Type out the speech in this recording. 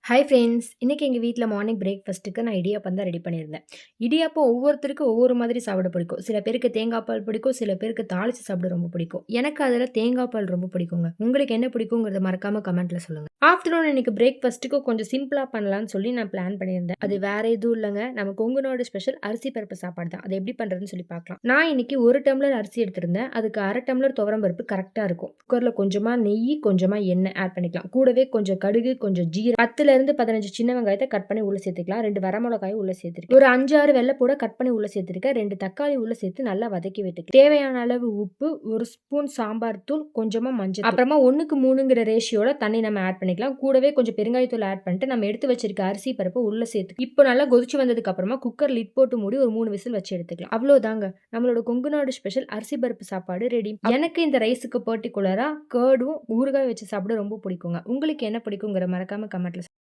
Hi friends. இன்னைக்கு எங்க வீட்ல மார்னிங் பிரேக்ஃபாஸ்ட்டுக்கு நான் இடியாப்பம் தான் ரெடி பண்ணியிருந்தேன். இடியாப்பம் ஒவ்வொருத்தருக்கும் ஒவ்வொரு மாதிரி சாப்பிட பிடிக்கும். சில பேருக்கு தேங்காய் பால் பிடிக்கும், சில பேருக்கு தாளிச்சு சாப்பிட ரொம்ப பிடிக்கும். எனக்கு அதில தேங்காய் பால் ரொம்ப பிடிக்குங்க. உங்களுக்கு என்ன பிடிக்குங்கிறத மறக்காம கமெண்ட்ல சொல்லுங்க. ஆஃப்டர்நூன் இன்னைக்கு பிரேக்ஃபாஸ்ட்டுக்கு கொஞ்சம் சிம்பிளா பண்ணலான்னு சொல்லி நான் பிளான் பண்ணியிருந்தேன். அது வேற எதுவும் இல்லங்க. நம்ம கொங்கு நாடு ஸ்பெஷல் அரிசி பருப்பு சாப்பாடு தான். அது எப்படி பண்றதுன்னு சொல்லி பார்க்கலாம். நான் இன்னைக்கு 1 டம்ளர் அரிசி எடுத்திருந்தேன். அதுக்கு 1/2 டம்ளர் துவரம் பருப்பு கரெக்ட்டா இருக்கும். குக்கர்ல கொஞ்சமா நெய், கொஞ்சமா எண்ணெய் ஆட் பண்ணிக்கலாம். கூடவே கொஞ்சம் கடுகு, கொஞ்சம் ஜீரகம் 10லேருந்து 15 சின்ன வெங்காயத்த கட் பண்ணி உள்ள சேர்த்துக்கலாம். 2 வரமிளகாயும் உள்ள சேர்த்துருக்கேன். ஒரு 5, 6 வெள்ளைப்பூட கட் பண்ணி உள்ள சேர்த்துருக்கேன். 2 தக்காளி உள்ள சேர்த்து நல்லா வதக்கி விட்டுக்கலாம். தேவையான அளவு உப்பு, 1 ஸ்பூன் சாம்பார் தூள், கொஞ்சமா மஞ்சள் அப்புறமா 1க்கு 3ங்கிற ரேஷியோல தண்ணி நம்ம ஆட் பண்ணிக்கலாம். கூடவே கொஞ்சம் பெருங்காயத்தூள் ஆட் பண்ணிட்டு நம்ம எடுத்து வச்சிருக்க அரிசி பருப்பு உள்ள சேர்த்து இப்போ நல்லா கொதிச்சு வந்ததுக்கு அப்புறமா குக்கர் லிட் போட்டு மூடி ஒரு 3 விசில் வச்சு எடுத்துக்கலாம். அவ்வளோதாங்க. நம்மளோட கொங்கு நாடு ஸ்பெஷல் அரிசி பருப்பு சாப்பாடு ரெடி. எனக்கு இந்த ரைஸுக்கு பர்ட்டிகுலரா கர்டும் ஊறுகாய் வச்சு சாப்பிட ரொம்ப பிடிக்குங்க. உங்களுக்கு என்ன பிடிக்குங்கிற மறக்காம கமெண்ட்ல